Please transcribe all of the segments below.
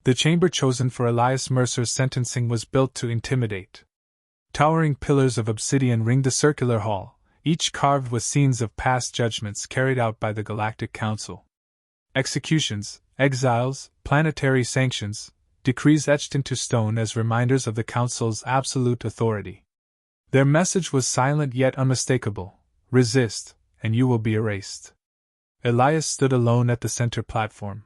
The chamber chosen for Elias Mercer's sentencing was built to intimidate. Towering pillars of obsidian ringed the circular hall, each carved with scenes of past judgments carried out by the Galactic Council. Executions, exiles, planetary sanctions, decrees etched into stone as reminders of the Council's absolute authority. Their message was silent yet unmistakable: resist, and you will be erased. Elias stood alone at the center platform.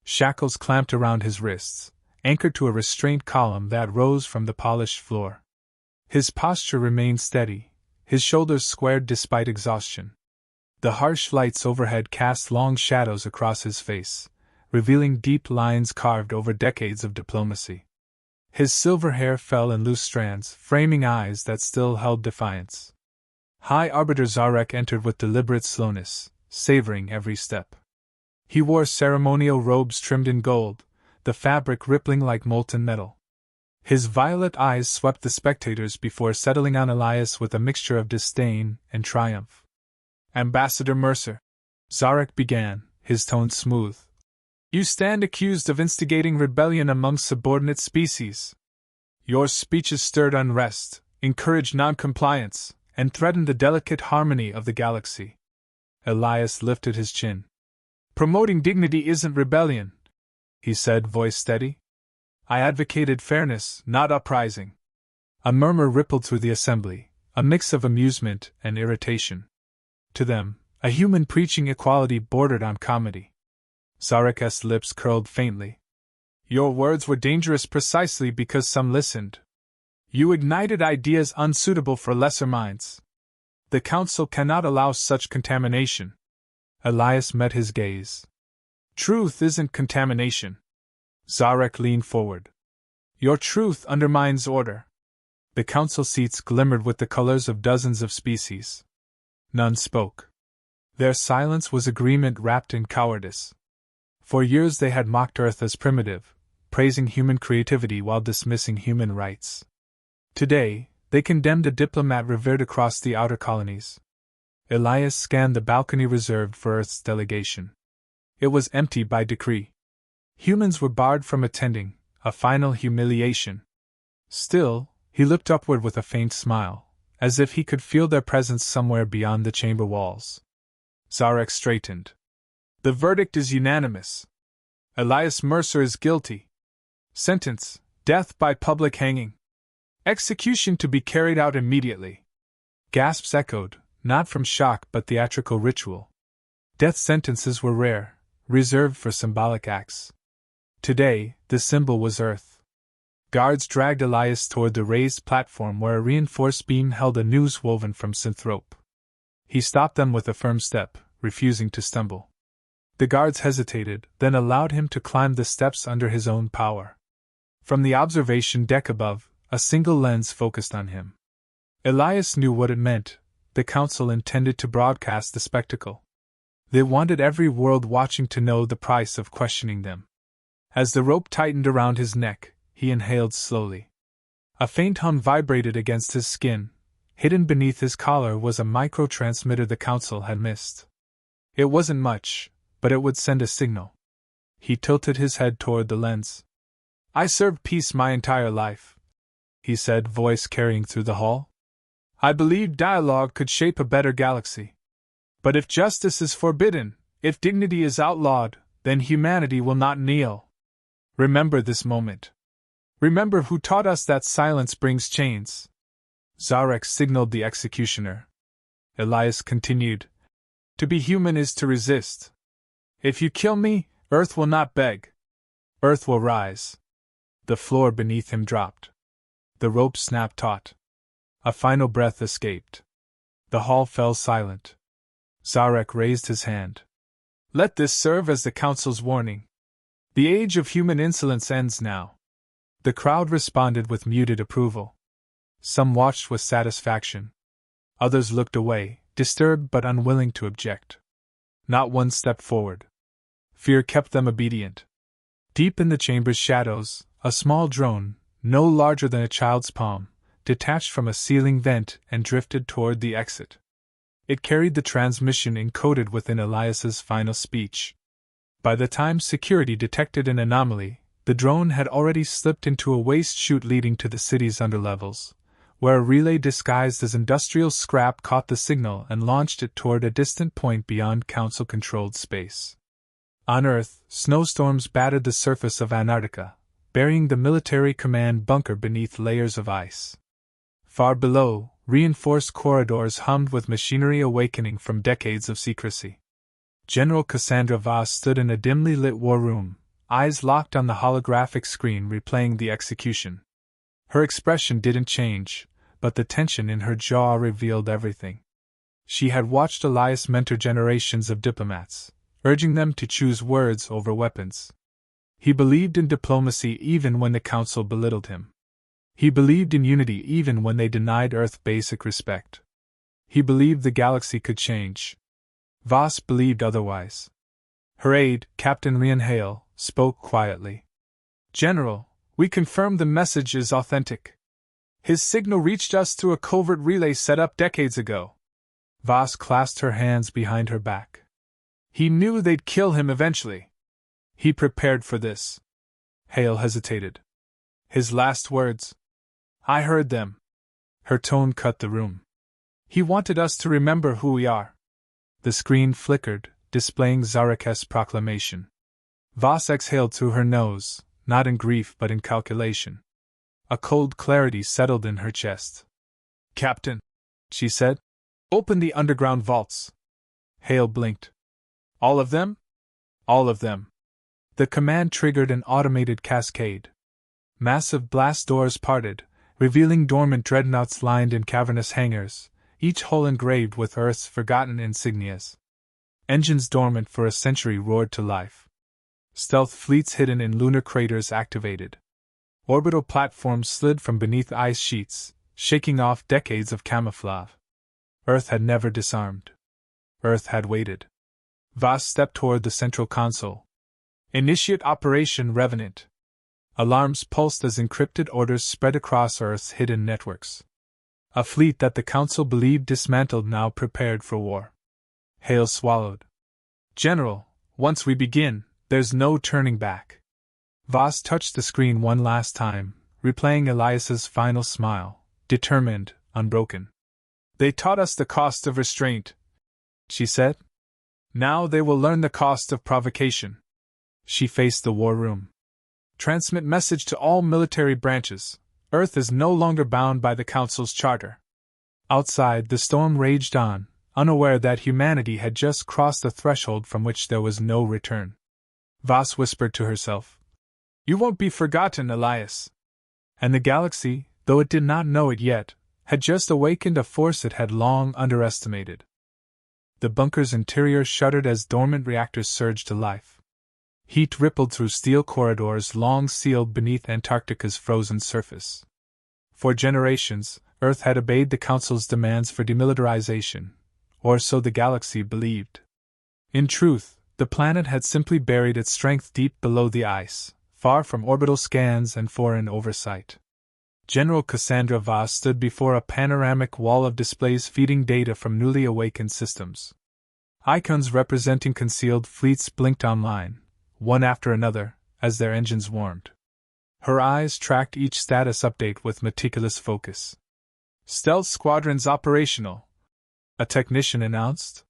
Shackles clamped around his wrists, anchored to a restraint column that rose from the polished floor. His posture remained steady, his shoulders squared despite exhaustion. The harsh lights overhead cast long shadows across his face, revealing deep lines carved over decades of diplomacy. His silver hair fell in loose strands, framing eyes that still held defiance. High Arbiter Zarek entered with deliberate slowness, savoring every step. He wore ceremonial robes trimmed in gold, the fabric rippling like molten metal. His violet eyes swept the spectators before settling on Elias with a mixture of disdain and triumph. "Ambassador Mercer," Zarek began, his tone smooth, "you stand accused of instigating rebellion among subordinate species. Your speeches stirred unrest, encouraged noncompliance, and threatened the delicate harmony of the galaxy." Elias lifted his chin. "Promoting dignity isn't rebellion," he said, voice steady. "I advocated fairness, not uprising." A murmur rippled through the assembly, a mix of amusement and irritation. To them, a human preaching equality bordered on comedy. Zarek's lips curled faintly. "Your words were dangerous precisely because some listened. You ignited ideas unsuitable for lesser minds. The Council cannot allow such contamination." Elias met his gaze. "Truth isn't contamination." Zarek leaned forward. "Your truth undermines order." The council seats glimmered with the colors of dozens of species. None spoke. Their silence was agreement wrapped in cowardice. For years they had mocked Earth as primitive, praising human creativity while dismissing human rights. Today, they condemned a diplomat revered across the outer colonies. Elias scanned the balcony reserved for Earth's delegation. It was empty by decree. Humans were barred from attending, a final humiliation. Still, he looked upward with a faint smile, as if he could feel their presence somewhere beyond the chamber walls. Zarek straightened. "The verdict is unanimous. Elias Mercer is guilty. Sentence: death by public hanging. Execution to be carried out immediately." Gasps echoed, not from shock but theatrical ritual. Death sentences were rare, reserved for symbolic acts. Today, the symbol was Earth. Guards dragged Elias toward the raised platform where a reinforced beam held a noose woven from synthrope. He stopped them with a firm step, refusing to stumble. The guards hesitated, then allowed him to climb the steps under his own power. From the observation deck above, a single lens focused on him. Elias knew what it meant. The Council intended to broadcast the spectacle. They wanted every world watching to know the price of questioning them. As the rope tightened around his neck, he inhaled slowly. A faint hum vibrated against his skin. Hidden beneath his collar was a microtransmitter the Council had missed. It wasn't much, but it would send a signal. He tilted his head toward the lens. "I served peace my entire life," he said, voice carrying through the hall. "I believed dialogue could shape a better galaxy. But if justice is forbidden, if dignity is outlawed, then humanity will not kneel. Remember this moment. Remember who taught us that silence brings chains." Zarek signaled the executioner. Elias continued, "To be human is to resist. If you kill me, Earth will not beg. Earth will rise." The floor beneath him dropped. The rope snapped taut. A final breath escaped. The hall fell silent. Zarek raised his hand. "Let this serve as the Council's warning. The age of human insolence ends now." The crowd responded with muted approval. Some watched with satisfaction. Others looked away, disturbed but unwilling to object. Not one stepped forward. Fear kept them obedient. Deep in the chamber's shadows, a small drone, no larger than a child's palm, detached from a ceiling vent and drifted toward the exit. It carried the transmission encoded within Elias's final speech. By the time security detected an anomaly, The drone had already slipped into a waste chute leading to the city's underlevels, where a relay disguised as industrial scrap caught the signal and launched it toward a distant point beyond Council-controlled space. On Earth, snowstorms battered the surface of Antarctica, burying the military command bunker beneath layers of ice. Far below, reinforced corridors hummed with machinery awakening from decades of secrecy. General Cassandra Voss stood in a dimly lit war room, eyes locked on the holographic screen replaying the execution. Her expression didn't change, but the tension in her jaw revealed everything. She had watched Elias mentor generations of diplomats, urging them to choose words over weapons. He believed in diplomacy even when the Council belittled him. He believed in unity even when they denied Earth basic respect. He believed the galaxy could change. Voss believed otherwise. Her aide, Captain Rian Hale, spoke quietly. "General, we confirm the message is authentic. His signal reached us through a covert relay set up decades ago." Voss clasped her hands behind her back. "He knew they'd kill him eventually. He prepared for this." Hale hesitated. "His last words? I heard them." Her tone cut the room. "He wanted us to remember who we are." The screen flickered, displaying Zarak's proclamation. Voss exhaled through her nose, not in grief but in calculation. A cold clarity settled in her chest. "Captain," she said, "open the underground vaults." Hale blinked. "All of them?" "All of them." The command triggered an automated cascade. Massive blast doors parted, revealing dormant dreadnoughts lined in cavernous hangars, each hull engraved with Earth's forgotten insignias. Engines dormant for a century roared to life. Stealth fleets hidden in lunar craters activated. Orbital platforms slid from beneath ice sheets, shaking off decades of camouflage. Earth had never disarmed. Earth had waited. Voss stepped toward the central console. "Initiate Operation Revenant." Alarms pulsed as encrypted orders spread across Earth's hidden networks. A fleet that the Council believed dismantled now prepared for war. Hale swallowed. "General, once we begin, there's no turning back." Voss touched the screen one last time, replaying Elias's final smile, determined, unbroken. "They taught us the cost of restraint," she said. "Now they will learn the cost of provocation." She faced the war room. "Transmit message to all military branches. Earth is no longer bound by the Council's charter." Outside, the storm raged on, unaware that humanity had just crossed a threshold from which there was no return. Voss whispered to herself, "You won't be forgotten, Elias." And the galaxy, though it did not know it yet, had just awakened a force it had long underestimated. The bunker's interior shuddered as dormant reactors surged to life. Heat rippled through steel corridors long sealed beneath Antarctica's frozen surface. For generations, Earth had obeyed the Council's demands for demilitarization, or so the galaxy believed. In truth, the planet had simply buried its strength deep below the ice, far from orbital scans and foreign oversight. General Cassandra Voss stood before a panoramic wall of displays feeding data from newly awakened systems. Icons representing concealed fleets blinked online, one after another, as their engines warmed. Her eyes tracked each status update with meticulous focus. "Stealth squadrons operational," a technician announced.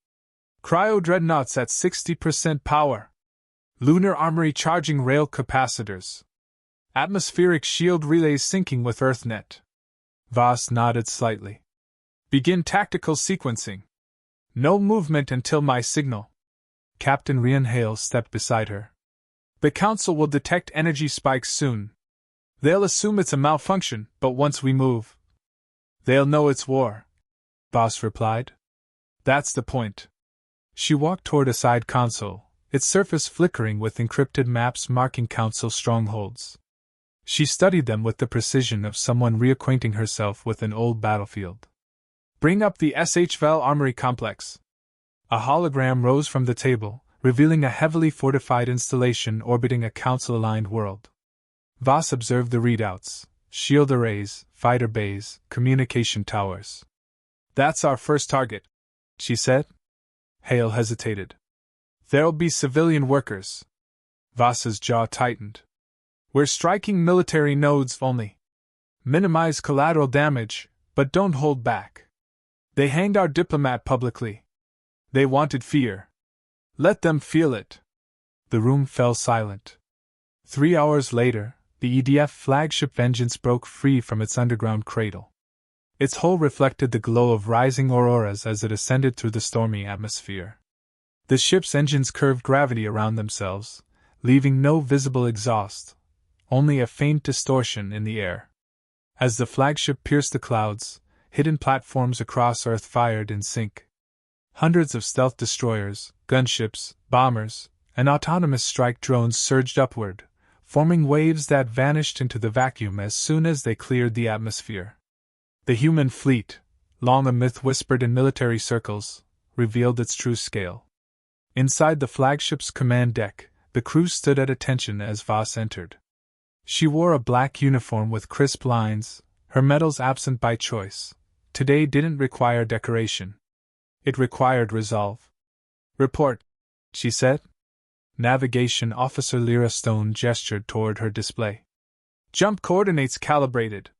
"Cryo-dreadnoughts at 60% power. Lunar armory charging rail capacitors. Atmospheric shield relays syncing with EarthNet." Voss nodded slightly. "Begin tactical sequencing. No movement until my signal." Captain Rian Hale stepped beside her. "The Council will detect energy spikes soon. They'll assume it's a malfunction, but once we move, they'll know it's war," Voss replied. "That's the point." She walked toward a side console, its surface flickering with encrypted maps marking Council strongholds. She studied them with the precision of someone reacquainting herself with an old battlefield. "Bring up the HFY armory complex." A hologram rose from the table, revealing a heavily fortified installation orbiting a Council-aligned world. Voss observed the readouts: shield arrays, fighter bays, communication towers. "That's our first target," she said. Hale hesitated. "There'll be civilian workers." Voss's jaw tightened. We're striking military nodes only. Minimize collateral damage, but don't hold back. They hanged our diplomat publicly. They wanted fear. Let them feel it." The room fell silent. 3 hours later, the EDF flagship Vengeance broke free from its underground cradle. Its hull reflected the glow of rising auroras as it ascended through the stormy atmosphere. The ship's engines curved gravity around themselves, leaving no visible exhaust, only a faint distortion in the air. As the flagship pierced the clouds, hidden platforms across Earth fired in sync. Hundreds of stealth destroyers, gunships, bombers, and autonomous strike drones surged upward, forming waves that vanished into the vacuum as soon as they cleared the atmosphere. The human fleet, long a myth whispered in military circles, revealed its true scale. Inside the flagship's command deck, the crew stood at attention as Voss entered. She wore a black uniform with crisp lines, her medals absent by choice. Today didn't require decoration. It required resolve. "Report," she said. Navigation Officer Lyra Stone gestured toward her display. "Jump coordinates calibrated.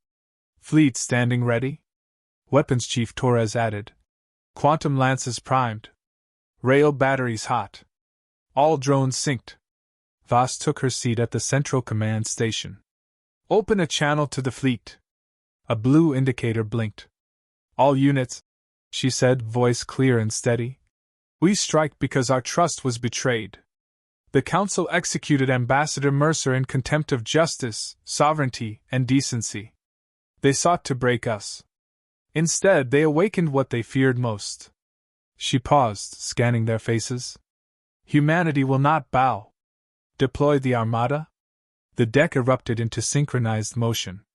Fleet standing ready?" Weapons Chief Torres added. "Quantum lances primed. Rail batteries hot. All drones synced." Voss took her seat at the central command station. "Open a channel to the fleet." A blue indicator blinked. "All units," she said, voice clear and steady. "We strike because our trust was betrayed. The Council executed Ambassador Mercer in contempt of justice, sovereignty, and decency. They sought to break us. Instead, they awakened what they feared most." She paused, scanning their faces. "Humanity will not bow. Deploy the Armada?" The deck erupted into synchronized motion.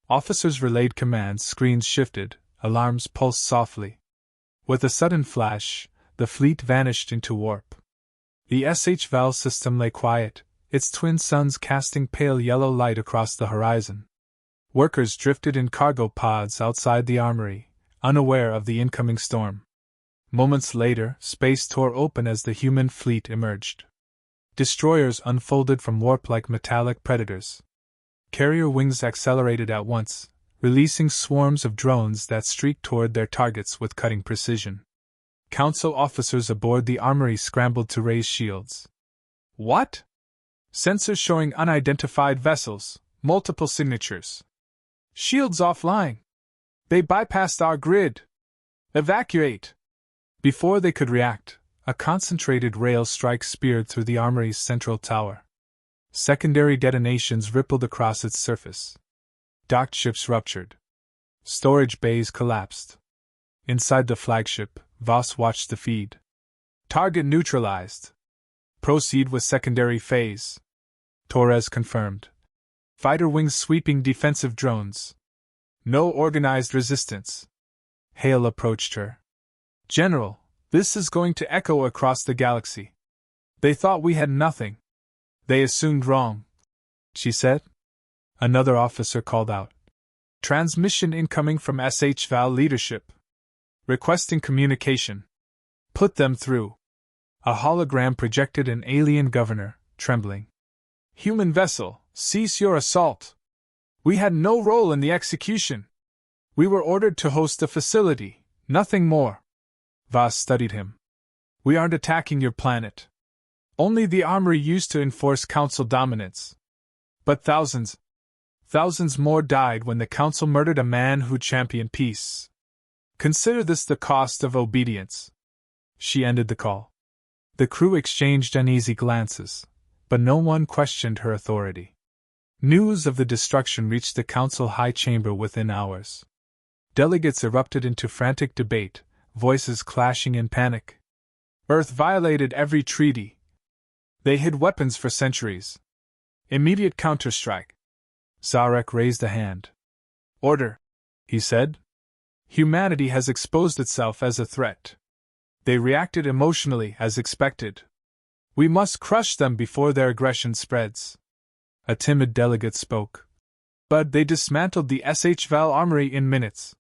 Officers relayed commands, screens shifted, alarms pulsed softly. With a sudden flash, the fleet vanished into warp. The HFY system lay quiet, its twin suns casting pale yellow light across the horizon. Workers drifted in cargo pods outside the armory, unaware of the incoming storm. Moments later, space tore open as the human fleet emerged. Destroyers unfolded from warp like metallic predators. Carrier wings accelerated at once, releasing swarms of drones that streaked toward their targets with cutting precision. Council officers aboard the armory scrambled to raise shields. "What?" "Sensors showing unidentified vessels, multiple signatures. Shields offline. They bypassed our grid. Evacuate." Before they could react, a concentrated rail strike speared through the armory's central tower. Secondary detonations rippled across its surface. Docked ships ruptured. Storage bays collapsed. Inside the flagship, Voss watched the feed. "Target neutralized. Proceed with secondary phase," Torres confirmed. "Fighter wings sweeping defensive drones. No organized resistance." Hale approached her. "General, this is going to echo across the galaxy. They thought we had nothing. They assumed wrong," she said. Another officer called out. "Transmission incoming from SHVAL leadership. Requesting communication. Put them through." A hologram projected an alien governor, trembling. "Human vessel, cease your assault. We had no role in the execution. We were ordered to host the facility, nothing more." Voss studied him. "We aren't attacking your planet. Only the armory used to enforce Council dominance. But thousands more died when the Council murdered a man who championed peace. Consider this the cost of obedience." She ended the call. The crew exchanged uneasy glances, but no one questioned her authority. News of the destruction reached the Council High Chamber within hours. Delegates erupted into frantic debate, voices clashing in panic. Earth violated every treaty. They hid weapons for centuries. Immediate counterstrike. Zarek raised a hand. "Order," he said. "Humanity has exposed itself as a threat. They reacted emotionally as expected. We must crush them before their aggression spreads." A timid delegate spoke. "But they dismantled the SHVAL armory in minutes.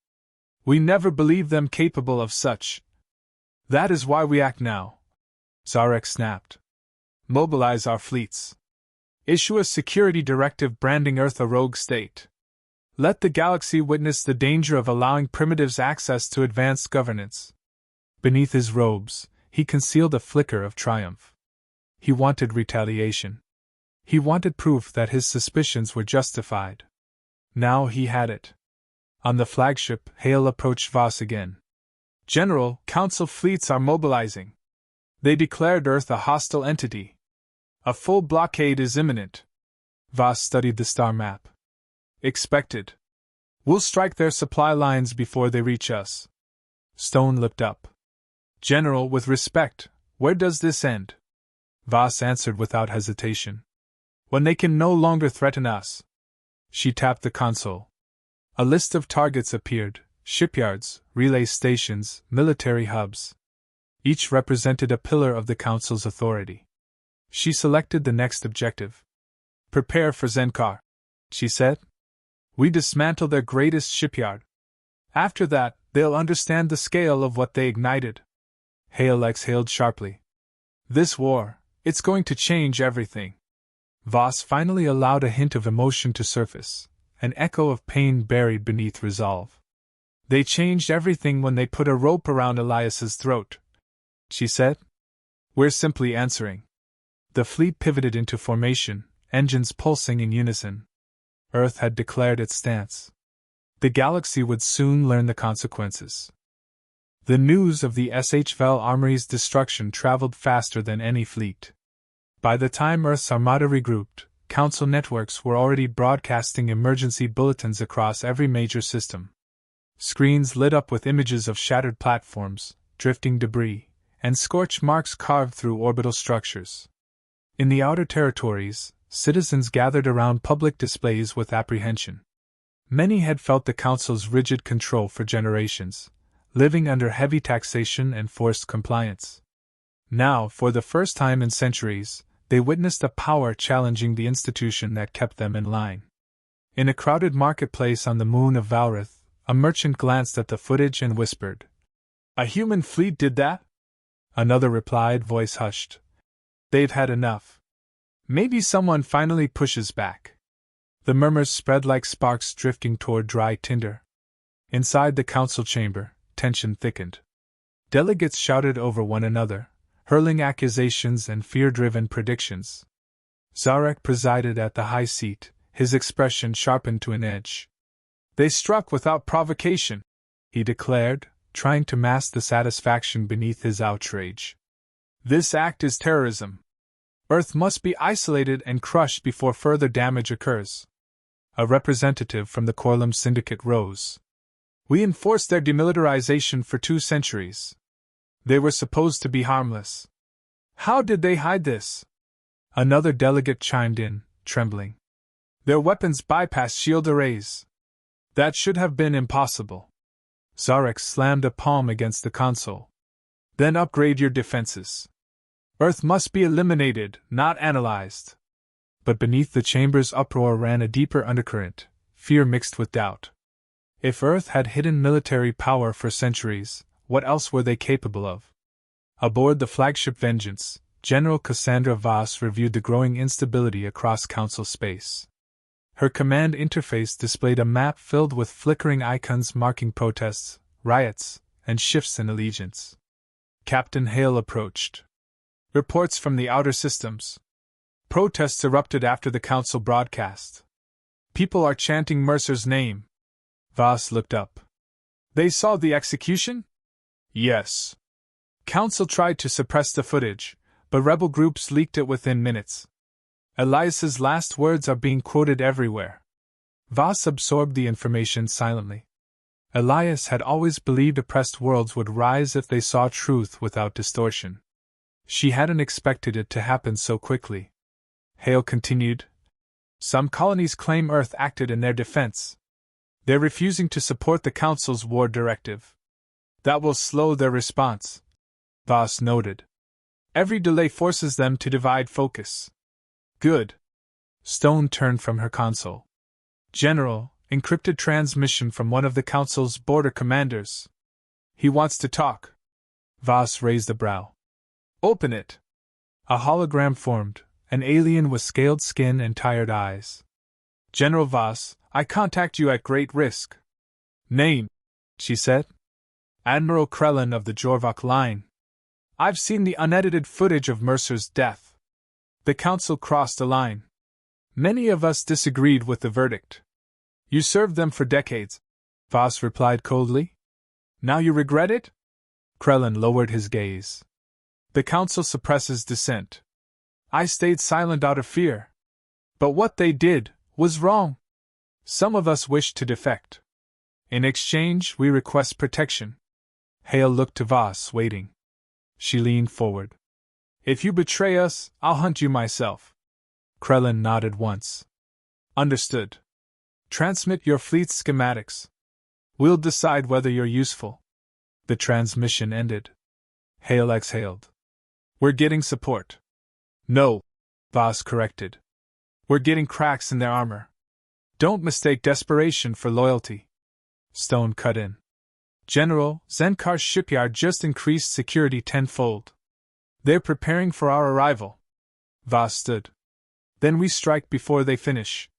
We never believed them capable of such. That is why we act now," Zarek snapped. "Mobilize our fleets. Issue a security directive branding Earth a rogue state. Let the galaxy witness the danger of allowing primitives access to advanced governance. Beneath his robes, he concealed a flicker of triumph. He wanted retaliation. He wanted proof that his suspicions were justified. Now he had it. On the flagship, Hale approached Voss again. General, Council fleets are mobilizing. They declared Earth a hostile entity. A full blockade is imminent. Voss studied the star map. Expected. We'll strike their supply lines before they reach us. Stone looked up. General, with respect, where does this end? Voss answered without hesitation. When they can no longer threaten us. She tapped the console. A list of targets appeared: shipyards, relay stations, military hubs. Each represented a pillar of the Council's authority. She selected the next objective. Prepare for Zenkar, she said. We dismantle their greatest shipyard. After that, they'll understand the scale of what they ignited. Hale exhaled sharply. This war, it's going to change everything. Voss finally allowed a hint of emotion to surface, an echo of pain buried beneath resolve. They changed everything when they put a rope around Elias's throat, she said. We're simply answering. The fleet pivoted into formation, engines pulsing in unison. Earth had declared its stance. The galaxy would soon learn the consequences. The news of the HFY armory's destruction traveled faster than any fleet. By the time Earth's armada regrouped, Council networks were already broadcasting emergency bulletins across every major system. Screens lit up with images of shattered platforms, drifting debris, and scorch marks carved through orbital structures. In the outer territories, citizens gathered around public displays with apprehension. Many had felt the Council's rigid control for generations, living under heavy taxation and forced compliance. Now, for the first time in centuries, they witnessed a power challenging the institution that kept them in line. In a crowded marketplace on the moon of Valrith, a merchant glanced at the footage and whispered, "A human fleet did that?" Another replied, voice hushed, "They've had enough. Maybe someone finally pushes back." The murmurs spread like sparks drifting toward dry tinder. Inside the council chamber, tension thickened. Delegates shouted over one another, hurling accusations and fear-driven predictions. Zarek presided at the high seat, his expression sharpened to an edge. "They struck without provocation," he declared, trying to mask the satisfaction beneath his outrage. "This act is terrorism. Earth must be isolated and crushed before further damage occurs." A representative from the Corlum Syndicate rose. "We enforced their demilitarization for 2 centuries. They were supposed to be harmless. How did they hide this?" Another delegate chimed in, trembling. "Their weapons bypassed shield arrays. That should have been impossible." Zarek slammed a palm against the console. "Then upgrade your defenses. Earth must be eliminated, not analyzed." But beneath the chamber's uproar ran a deeper undercurrent, fear mixed with doubt. If Earth had hidden military power for centuries, what else were they capable of? Aboard the flagship Vengeance, General Cassandra Voss reviewed the growing instability across Council space. Her command interface displayed a map filled with flickering icons marking protests, riots, and shifts in allegiance. Captain Hale approached. "Reports from the outer systems. Protests erupted after the Council broadcast. People are chanting Mercer's name." Voss looked up. "They saw the execution?" "Yes." "Council tried to suppress the footage, but rebel groups leaked it within minutes. Elias's last words are being quoted everywhere." Voss absorbed the information silently. Elias had always believed oppressed worlds would rise if they saw truth without distortion. She hadn't expected it to happen so quickly. Hale continued, "Some colonies claim Earth acted in their defense. They're refusing to support the Council's war directive. That will slow their response," Voss noted. "Every delay forces them to divide focus." "Good." Stone turned from her console. "General, encrypted transmission from one of the Council's border commanders. He wants to talk." Voss raised a brow. "Open it." A hologram formed, an alien with scaled skin and tired eyes. "General Voss, I contact you at great risk." "Name," she said. "Admiral Krellin of the Jorvak line. I've seen the unedited footage of Mercer's death." The council crossed a line. Many of us disagreed with the verdict. "You served them for decades," Voss replied coldly. "Now you regret it?" Krellin lowered his gaze. The council suppresses dissent. "I stayed silent out of fear. But what they did was wrong. Some of us wished to defect. In exchange, we request protection." Hale looked to Voss, waiting. She leaned forward. "If you betray us, I'll hunt you myself." Krellin nodded once. "Understood. Transmit your fleet's schematics. We'll decide whether you're useful." The transmission ended. Hale exhaled. "We're getting support." "No," Voss corrected. "We're getting cracks in their armor. Don't mistake desperation for loyalty." Stone cut in. "General, Zenkar's shipyard just increased security tenfold. They're preparing for our arrival." Voss stood. "Then we strike before they finish."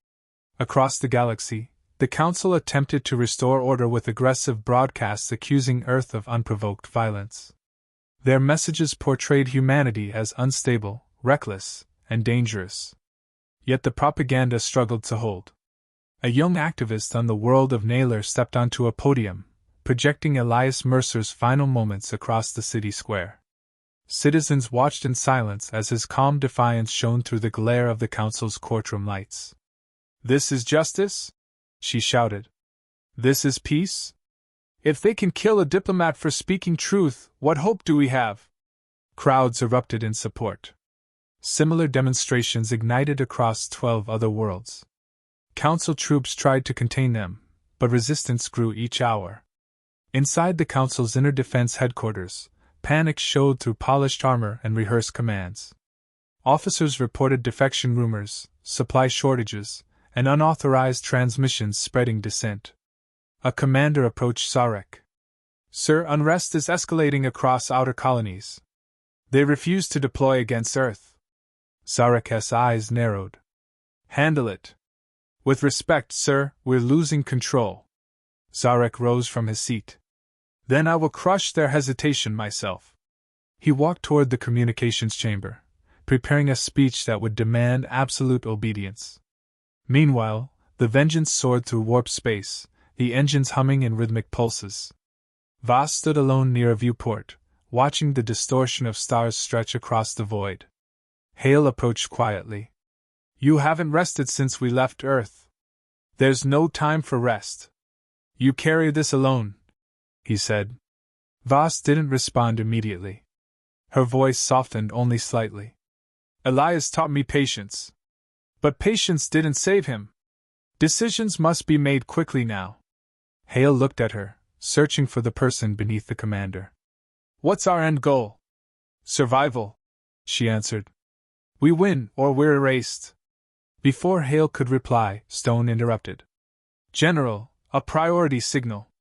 Across the galaxy, the Council attempted to restore order with aggressive broadcasts accusing Earth of unprovoked violence. Their messages portrayed humanity as unstable, reckless, and dangerous. Yet the propaganda struggled to hold. A young activist on the world of Naylor stepped onto a podium, projecting Elias Mercer's final moments across the city square. Citizens watched in silence as his calm defiance shone through the glare of the council's courtroom lights. "This is justice?" she shouted. "This is peace? If they can kill a diplomat for speaking truth, what hope do we have?" Crowds erupted in support. Similar demonstrations ignited across 12 other worlds. Council troops tried to contain them, but resistance grew each hour. Inside the Council's inner defense headquarters, panic showed through polished armor and rehearsed commands. Officers reported defection rumors, supply shortages, and unauthorized transmissions spreading dissent. A commander approached Sarek. "Sir, unrest is escalating across outer colonies. They refuse to deploy against Earth." Sarek's eyes narrowed. "Handle it." "With respect, sir, we're losing control." Sarek rose from his seat. "Then I will crush their hesitation myself." He walked toward the communications chamber, preparing a speech that would demand absolute obedience. Meanwhile, the Vengeance soared through warp space, the engines humming in rhythmic pulses. Voss stood alone near a viewport, watching the distortion of stars stretch across the void. Hale approached quietly. "You haven't rested since we left Earth. There's no time for rest. You carry this alone," he said. Voss didn't respond immediately. Her voice softened only slightly. "Elias taught me patience. But patience didn't save him. Decisions must be made quickly now." Hale looked at her, searching for the person beneath the commander. "What's our end goal?" "Survival," she answered. "We win or we're erased." Before Hale could reply, Stone interrupted. "General, a priority signal.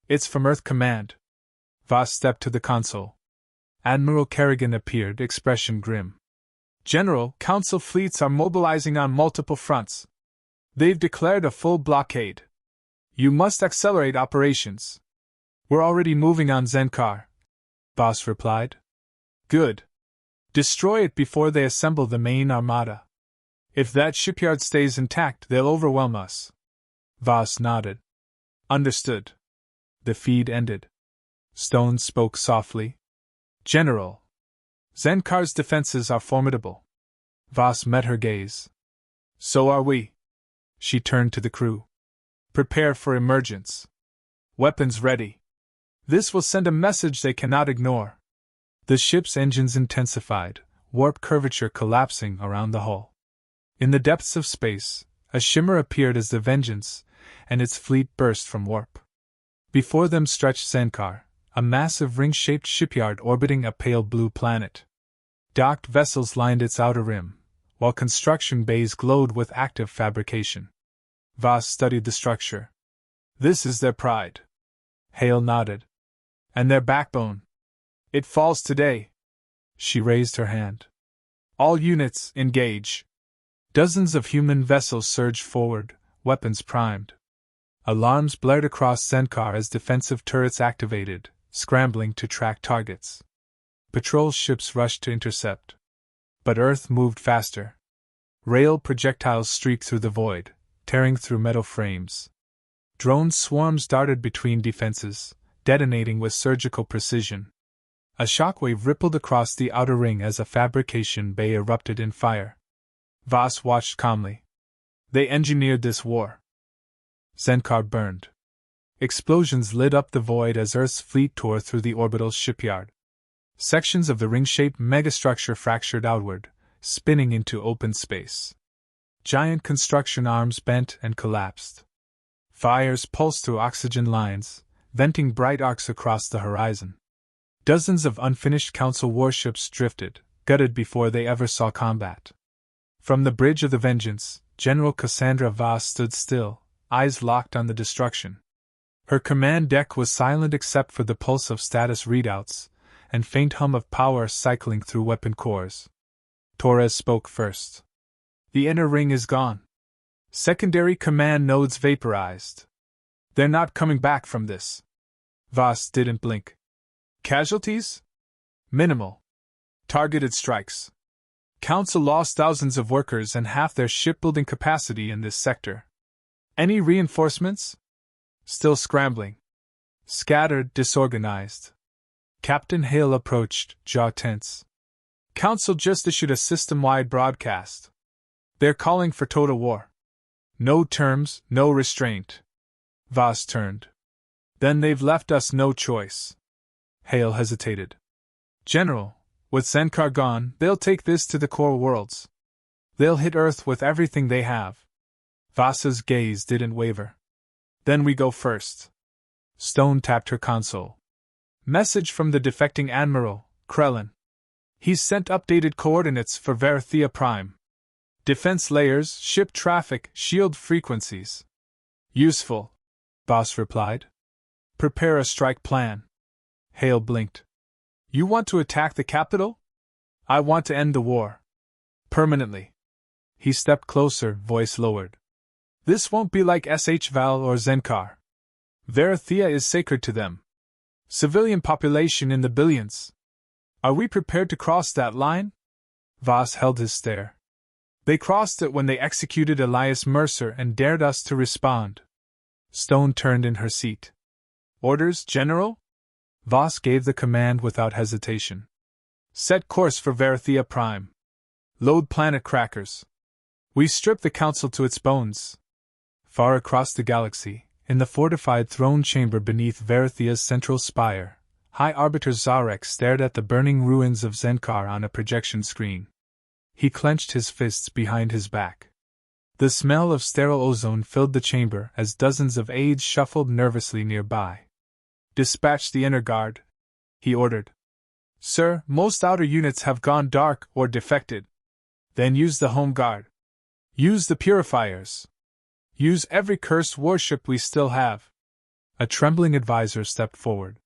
It's from Earth Command." Voss stepped to the console. Admiral Kerrigan appeared, expression grim. "General, Council fleets are mobilizing on multiple fronts. They've declared a full blockade. You must accelerate operations." "We're already moving on Zenkar," Voss replied. "Good. Destroy it before they assemble the main armada. If that shipyard stays intact, they'll overwhelm us." Voss nodded. "Understood." The feed ended. Stone spoke softly. "General, Zenkar's defenses are formidable." Voss met her gaze. "So are we." She turned to the crew. "Prepare for emergence. Weapons ready. This will send a message they cannot ignore." The ship's engines intensified, warp curvature collapsing around the hull. In the depths of space, a shimmer appeared as the Vengeance and its fleet burst from warp. Before them stretched Zenkar, a massive ring-shaped shipyard orbiting a pale blue planet. Docked vessels lined its outer rim, while construction bays glowed with active fabrication. Voss studied the structure. "This is their pride." Hale nodded. "And their backbone. It falls today." She raised her hand. All units, engage. Dozens of human vessels surged forward, weapons primed. Alarms blared across Zenkar as defensive turrets activated, scrambling to track targets. Patrol ships rushed to intercept. But Earth moved faster. Rail projectiles streaked through the void, tearing through metal frames. Drone swarms darted between defenses, detonating with surgical precision. A shockwave rippled across the outer ring as a fabrication bay erupted in fire. Voss watched calmly. They engineered this war. Zenkar burned. Explosions lit up the void as Earth's fleet tore through the orbital shipyard. Sections of the ring-shaped megastructure fractured outward, spinning into open space. Giant construction arms bent and collapsed. Fires pulsed through oxygen lines, venting bright arcs across the horizon. Dozens of unfinished Council warships drifted, gutted before they ever saw combat. From the bridge of the Vengeance, General Cassandra Voss stood still, eyes locked on the destruction. Her command deck was silent except for the pulse of status readouts, and faint hum of power cycling through weapon cores. Torres spoke first. The inner ring is gone. Secondary command nodes vaporized. They're not coming back from this. Voss didn't blink. Casualties? Minimal. Targeted strikes. Council lost thousands of workers and half their shipbuilding capacity in this sector. Any reinforcements? Still scrambling. Scattered, disorganized. Captain Hale approached, jaw tense. Council just issued a system-wide broadcast. They're calling for total war. No terms, no restraint. Voss turned. Then they've left us no choice. Hale hesitated. General, with Zenkar gone, they'll take this to the core worlds. They'll hit Earth with everything they have. Voss's gaze didn't waver. Then we go first. Stone tapped her console. Message from the defecting Admiral, Krellin. He's sent updated coordinates for Verathea Prime. Defense layers, ship traffic, shield frequencies. Useful, Voss replied. Prepare a strike plan. Hale blinked. You want to attack the capital? I want to end the war. Permanently. He stepped closer, voice lowered. This won't be like HFY or Zenkar. Verathea is sacred to them. Civilian population in the billions. Are we prepared to cross that line? Voss held his stare. They crossed it when they executed Elias Mercer and dared us to respond. Stone turned in her seat. Orders, General? Voss gave the command without hesitation. Set course for Verathea Prime. Load planet crackers. We strip the Council to its bones. Far across the galaxy, in the fortified throne chamber beneath Verathea's central spire, High Arbiter Zarek stared at the burning ruins of Zenkar on a projection screen. He clenched his fists behind his back. The smell of sterile ozone filled the chamber as dozens of aides shuffled nervously nearby. Dispatch the inner guard, he ordered. Sir, most outer units have gone dark or defected. Then use the home guard. Use the purifiers. Use every cursed warship we still have. A trembling advisor stepped forward.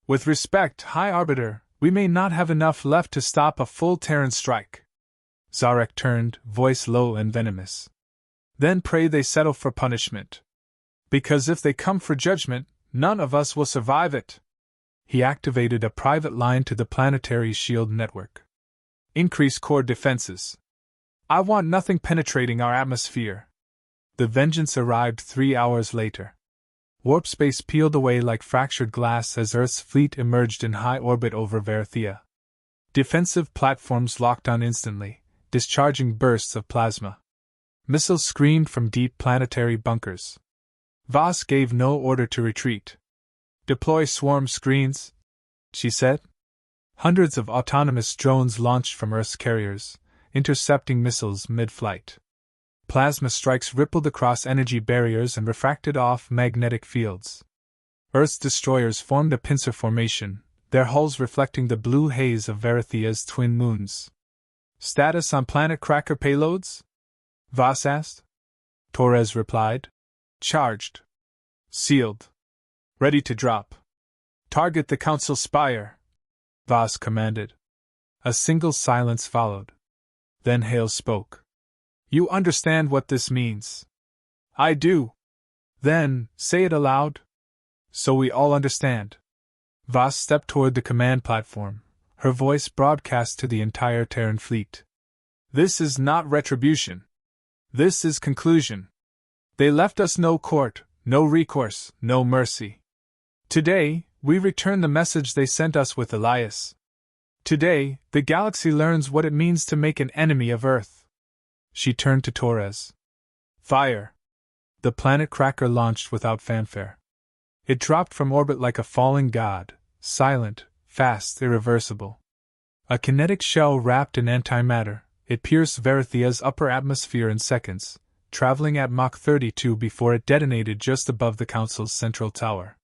With respect, High Arbiter, we may not have enough left to stop a full Terran strike. Zarek turned, voice low and venomous. Then pray they settle for punishment. Because if they come for judgment, none of us will survive it. He activated a private line to the planetary shield network. Increase core defenses. I want nothing penetrating our atmosphere. The Vengeance arrived 3 hours later. Warp space peeled away like fractured glass as Earth's fleet emerged in high orbit over Verathea. Defensive platforms locked on instantly, discharging bursts of plasma. Missiles screamed from deep planetary bunkers. Voss gave no order to retreat. Deploy swarm screens, she said. Hundreds of autonomous drones launched from Earth's carriers, intercepting missiles mid-flight. Plasma strikes rippled across energy barriers and refracted off magnetic fields. Earth's destroyers formed a pincer formation, their hulls reflecting the blue haze of Verathea's twin moons. Status on planet cracker payloads? Voss asked. Torres replied. Charged. Sealed. Ready to drop. Target the Council spire, Voss commanded. A single silence followed. Then Hale spoke. You understand what this means? I do. Then, say it aloud. So we all understand. Voss stepped toward the command platform, her voice broadcast to the entire Terran fleet. This is not retribution. This is conclusion. They left us no court, no recourse, no mercy. Today, we return the message they sent us with Elias. Today, the galaxy learns what it means to make an enemy of Earth. She turned to Torres. Fire! The planet cracker launched without fanfare. It dropped from orbit like a falling god, silent, fast, irreversible. A kinetic shell wrapped in antimatter, it pierced Varithia's upper atmosphere in seconds, traveling at Mach 32 before it detonated just above the Council's central tower.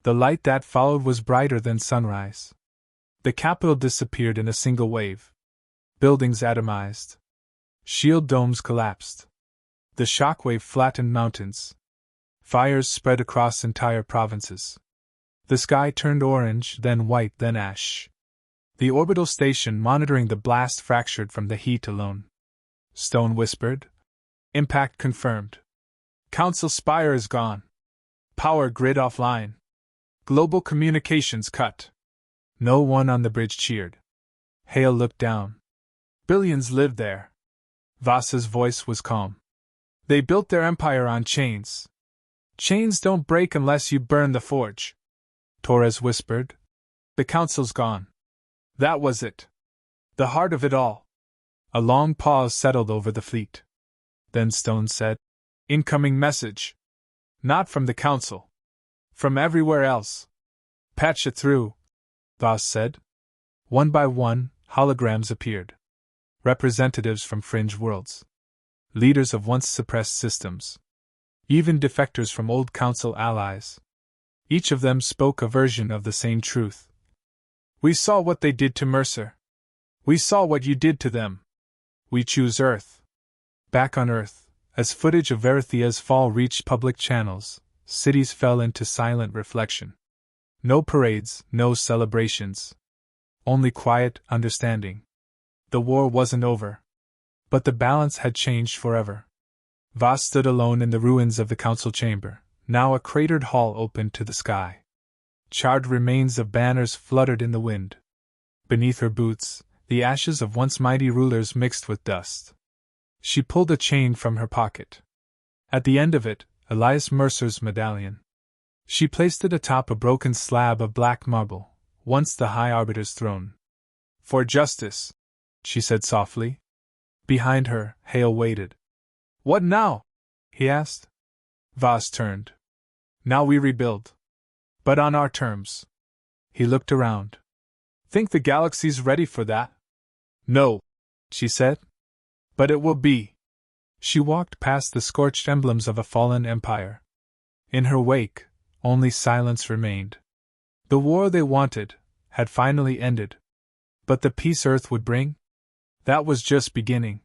The light that followed was brighter than sunrise. The capital disappeared in a single wave. Buildings atomized. Shield domes collapsed. The shockwave flattened mountains. Fires spread across entire provinces. The sky turned orange, then white, then ash. The orbital station monitoring the blast fractured from the heat alone. Stone whispered. Impact confirmed. Council spire is gone. Power grid offline. Global communications cut. No one on the bridge cheered. Hale looked down. Billions lived there. Voss's voice was calm. They built their empire on chains. Chains don't break unless you burn the forge. Torres whispered. The Council's gone. That was it. The heart of it all. A long pause settled over the fleet. Then Stone said, Incoming message. Not from the Council. From everywhere else. Patch it through, Voss said. One by one, holograms appeared. Representatives from fringe worlds. Leaders of once suppressed systems. Even defectors from old Council allies. Each of them spoke a version of the same truth. We saw what they did to Mercer. We saw what you did to them. We choose Earth. Back on Earth, as footage of Varithia's fall reached public channels, cities fell into silent reflection. No parades, no celebrations. Only quiet understanding. The war wasn't over. But the balance had changed forever. Voss stood alone in the ruins of the council chamber, now a cratered hall open to the sky. Charred remains of banners fluttered in the wind. Beneath her boots, the ashes of once mighty rulers mixed with dust. She pulled a chain from her pocket. At the end of it, Elias Mercer's medallion. She placed it atop a broken slab of black marble, once the High Arbiter's throne. For justice, she said softly. Behind her, Hale waited. What now? He asked. Voss turned. Now we rebuild. But on our terms. He looked around. Think the galaxy's ready for that? No, she said. But it will be. She walked past the scorched emblems of a fallen empire. In her wake, only silence remained. The war they wanted had finally ended. But the peace Earth would bring? That was just beginning.